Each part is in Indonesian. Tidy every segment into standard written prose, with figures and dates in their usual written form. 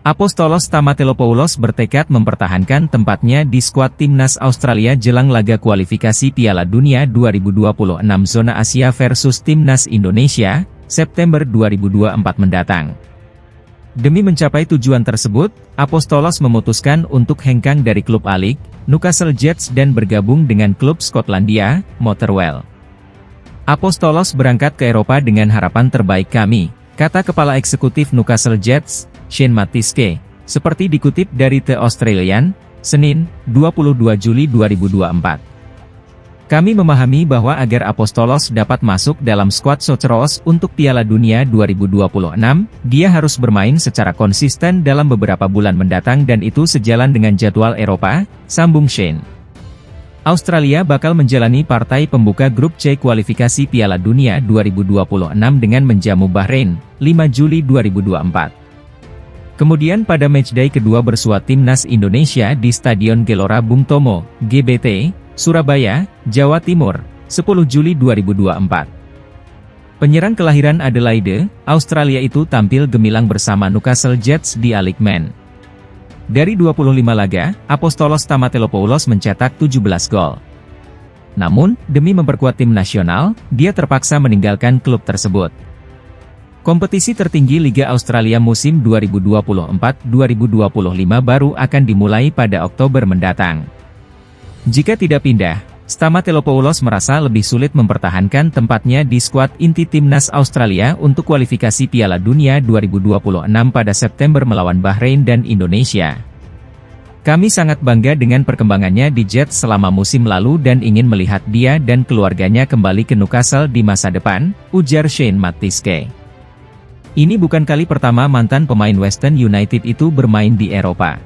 Apostolos Stamatelopoulos bertekad mempertahankan tempatnya di skuad timnas Australia jelang laga kualifikasi Piala Dunia 2026 zona Asia versus timnas Indonesia, September 2024 mendatang. Demi mencapai tujuan tersebut, Apostolos memutuskan untuk hengkang dari klub A-League, Newcastle Jets dan bergabung dengan klub Skotlandia, Motherwell. Apostolos berangkat ke Eropa dengan harapan terbaik kami, kata Kepala Eksekutif Newcastle Jets, Shane Matiske, seperti dikutip dari The Australian, Senin, 22 Juli 2024. Kami memahami bahwa agar Apostolos dapat masuk dalam skuad Soceros untuk Piala Dunia 2026, dia harus bermain secara konsisten dalam beberapa bulan mendatang dan itu sejalan dengan jadwal Eropa, sambung Shane. Australia bakal menjalani partai pembuka grup C kualifikasi Piala Dunia 2026 dengan menjamu Bahrain, 5 Juli 2024. Kemudian pada matchday kedua bersua timnas Indonesia di Stadion Gelora Bung Tomo, GBT, Surabaya, Jawa Timur, 10 Juli 2024. Penyerang kelahiran Adelaide, Australia itu tampil gemilang bersama Newcastle Jets di A-League Men. Dari 25 laga, Apostolos Stamatelopoulos mencetak 17 gol. Namun, demi memperkuat tim nasional, dia terpaksa meninggalkan klub tersebut. Kompetisi tertinggi Liga Australia musim 2024-2025 baru akan dimulai pada Oktober mendatang. Jika tidak pindah, Stamatelopoulos merasa lebih sulit mempertahankan tempatnya di skuad inti timnas Australia untuk kualifikasi Piala Dunia 2026 pada September melawan Bahrain dan Indonesia. Kami sangat bangga dengan perkembangannya di Jets selama musim lalu dan ingin melihat dia dan keluarganya kembali ke Newcastle di masa depan, ujar Shane Matiske. Ini bukan kali pertama mantan pemain Western United itu bermain di Eropa.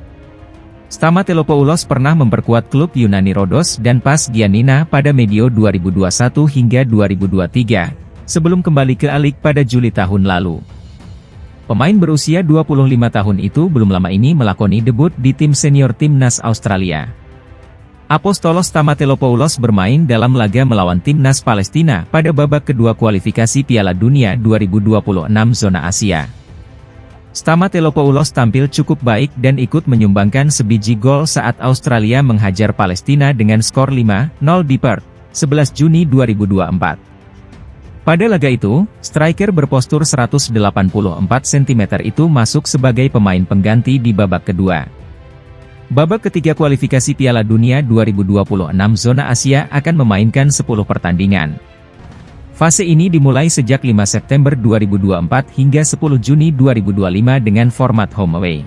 Stamatelopoulos pernah memperkuat klub Yunani Rhodos dan PAS Giannina pada medio 2021 hingga 2023, sebelum kembali ke A-League pada Juli tahun lalu. Pemain berusia 25 tahun itu belum lama ini melakoni debut di tim senior timnas Australia. Apostolos Stamatelopoulos bermain dalam laga melawan timnas Palestina pada babak kedua kualifikasi Piala Dunia 2026 zona Asia. Stamatelopoulos tampil cukup baik dan ikut menyumbangkan sebiji gol saat Australia menghajar Palestina dengan skor 5-0 di Perth, 11 Juni 2024. Pada laga itu, striker berpostur 184 cm itu masuk sebagai pemain pengganti di babak kedua. Babak ketiga kualifikasi Piala Dunia 2026 zona Asia akan memainkan 10 pertandingan. Fase ini dimulai sejak 5 September 2024 hingga 10 Juni 2025 dengan format home away.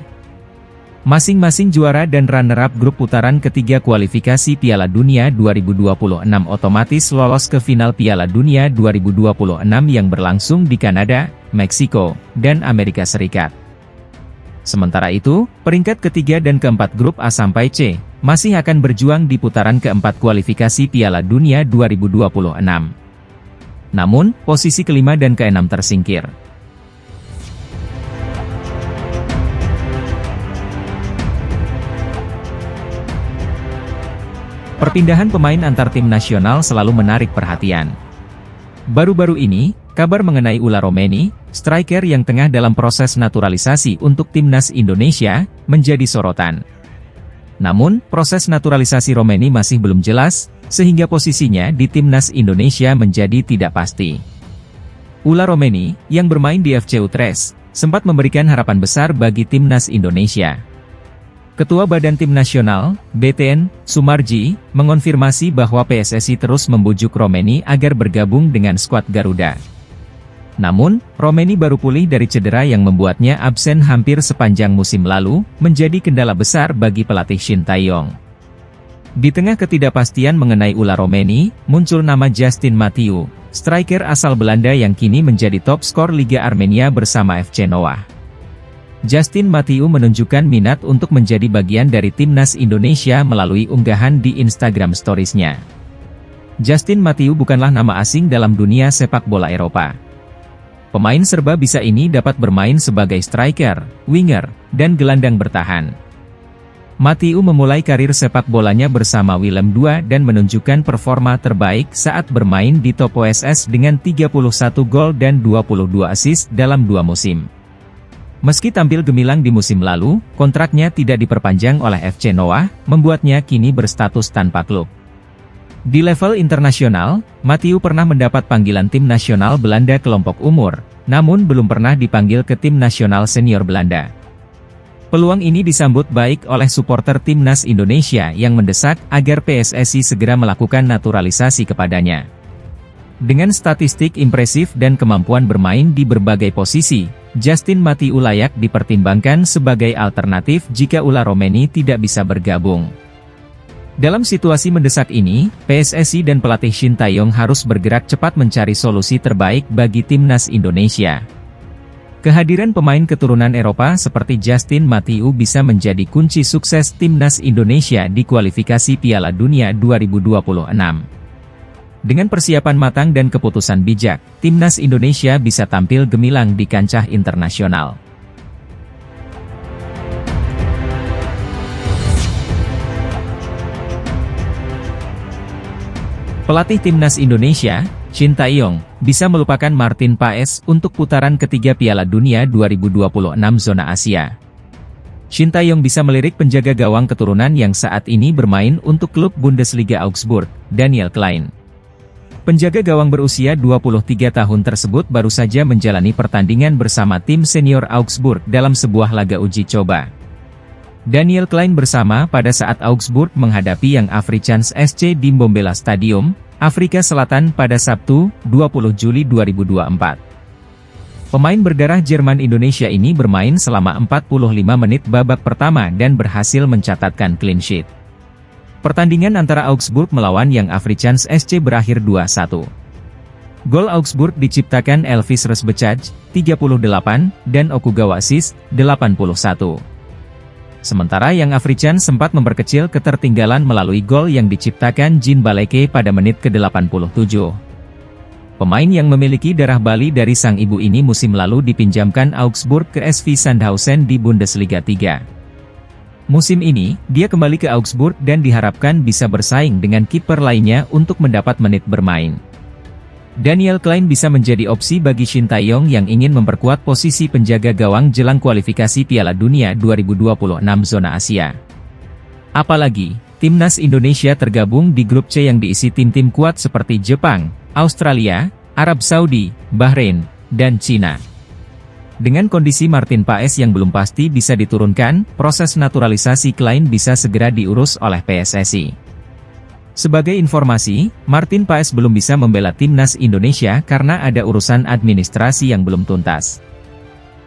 Masing-masing juara dan runner-up grup putaran ketiga kualifikasi Piala Dunia 2026 otomatis lolos ke final Piala Dunia 2026 yang berlangsung di Kanada, Meksiko, dan Amerika Serikat. Sementara itu, peringkat ketiga dan keempat grup A sampai C, masih akan berjuang di putaran keempat kualifikasi Piala Dunia 2026. Namun, posisi kelima dan keenam tersingkir. Perpindahan pemain antar tim nasional selalu menarik perhatian. Baru-baru ini, kabar mengenai Ulla Romeni, striker yang tengah dalam proses naturalisasi untuk timnas Indonesia, menjadi sorotan. Namun, proses naturalisasi Romeni masih belum jelas, sehingga posisinya di timnas Indonesia menjadi tidak pasti. Ulla Romeni, yang bermain di FC Utrecht, sempat memberikan harapan besar bagi timnas Indonesia. Ketua Badan Tim Nasional, BTN, Sumarji, mengonfirmasi bahwa PSSI terus membujuk Romeni agar bergabung dengan skuad Garuda. Namun, Romeni baru pulih dari cedera yang membuatnya absen hampir sepanjang musim lalu, menjadi kendala besar bagi pelatih Shin Tae-yong. Di tengah ketidakpastian mengenai Ulla Romeni, muncul nama Justin Mathieu, striker asal Belanda yang kini menjadi top skor Liga Armenia bersama FC Noah. Justin Mathieu menunjukkan minat untuk menjadi bagian dari timnas Indonesia melalui unggahan di Instagram Stories-nya. Justin Mathieu bukanlah nama asing dalam dunia sepak bola Eropa. Pemain serba bisa ini dapat bermain sebagai striker, winger, dan gelandang bertahan. Mathieu memulai karir sepak bolanya bersama Willem II dan menunjukkan performa terbaik saat bermain di top PSS dengan 31 gol dan 22 assist dalam 2 musim. Meski tampil gemilang di musim lalu, kontraknya tidak diperpanjang oleh FC Noah, membuatnya kini berstatus tanpa klub. Di level internasional, Mathieu pernah mendapat panggilan tim nasional Belanda kelompok umur, namun belum pernah dipanggil ke tim nasional senior Belanda. Peluang ini disambut baik oleh supporter timnas Indonesia yang mendesak agar PSSI segera melakukan naturalisasi kepadanya. Dengan statistik impresif dan kemampuan bermain di berbagai posisi, Justin Mathieu layak dipertimbangkan sebagai alternatif jika Ula Romeni tidak bisa bergabung. Dalam situasi mendesak ini, PSSI dan pelatih Shin Tae-yong harus bergerak cepat mencari solusi terbaik bagi timnas Indonesia. Kehadiran pemain keturunan Eropa seperti Justin Mathieu bisa menjadi kunci sukses timnas Indonesia di kualifikasi Piala Dunia 2026. Dengan persiapan matang dan keputusan bijak, timnas Indonesia bisa tampil gemilang di kancah internasional. Pelatih timnas Indonesia, Shin Tae-yong, bisa melupakan Martin Paes untuk putaran ketiga Piala Dunia 2026 zona Asia. Shin Tae-yong bisa melirik penjaga gawang keturunan yang saat ini bermain untuk klub Bundesliga Augsburg, Daniel Klein. Penjaga gawang berusia 23 tahun tersebut baru saja menjalani pertandingan bersama tim senior Augsburg dalam sebuah laga uji coba. Daniel Klein bersama pada saat Augsburg menghadapi Young Afrikaans SC di Mbombela Stadium, Afrika Selatan pada Sabtu, 20 Juli 2024. Pemain berdarah Jerman Indonesia ini bermain selama 45 menit babak pertama dan berhasil mencatatkan clean sheet. Pertandingan antara Augsburg melawan Young Afrikaans SC berakhir 2-1. Gol Augsburg diciptakan Elvis Resbecaj, 38, dan Okugawa Sis, 81. Sementara Young Afrikaans sempat memperkecil ketertinggalan melalui gol yang diciptakan Jean Baleke pada menit ke-87. Pemain yang memiliki darah Bali dari sang ibu ini musim lalu dipinjamkan Augsburg ke SV Sandhausen di Bundesliga 3. Musim ini, dia kembali ke Augsburg dan diharapkan bisa bersaing dengan kiper lainnya untuk mendapat menit bermain. Daniel Klein bisa menjadi opsi bagi Shin Tae-yong yang ingin memperkuat posisi penjaga gawang jelang kualifikasi Piala Dunia 2026 zona Asia. Apalagi, timnas Indonesia tergabung di grup C yang diisi tim-tim kuat seperti Jepang, Australia, Arab Saudi, Bahrain, dan Cina. Dengan kondisi Martin Paes yang belum pasti bisa diturunkan, proses naturalisasi Klein bisa segera diurus oleh PSSI. Sebagai informasi, Martin Paes belum bisa membela timnas Indonesia karena ada urusan administrasi yang belum tuntas.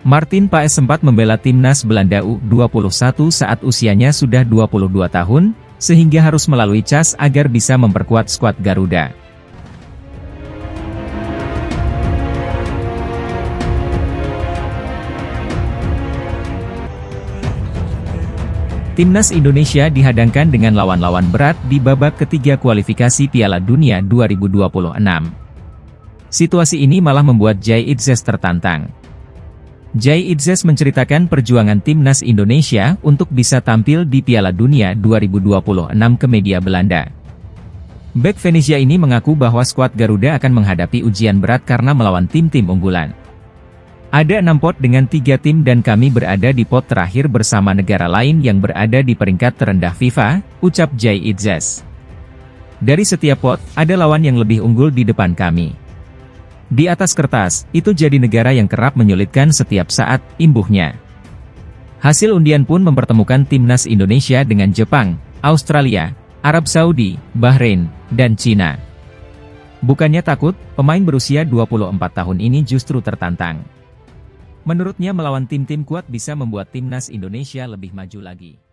Martin Paes sempat membela timnas Belanda U21 saat usianya sudah 22 tahun, sehingga harus melalui CAS agar bisa memperkuat skuad Garuda. Timnas Indonesia dihadangkan dengan lawan-lawan berat di babak ketiga kualifikasi Piala Dunia 2026. Situasi ini malah membuat Jay Itzes tertantang. Jay Itzes menceritakan perjuangan timnas Indonesia untuk bisa tampil di Piala Dunia 2026 ke media Belanda. Bek Venezia ini mengaku bahwa skuad Garuda akan menghadapi ujian berat karena melawan tim-tim unggulan. Ada 6 pot dengan 3 tim dan kami berada di pot terakhir bersama negara lain yang berada di peringkat terendah FIFA, ucap Jay Itzes. Dari setiap pot, ada lawan yang lebih unggul di depan kami. Di atas kertas, itu jadi negara yang kerap menyulitkan setiap saat, imbuhnya. Hasil undian pun mempertemukan timnas Indonesia dengan Jepang, Australia, Arab Saudi, Bahrain, dan Cina. Bukannya takut, pemain berusia 24 tahun ini justru tertantang. Menurutnya melawan tim-tim kuat bisa membuat timnas Indonesia lebih maju lagi.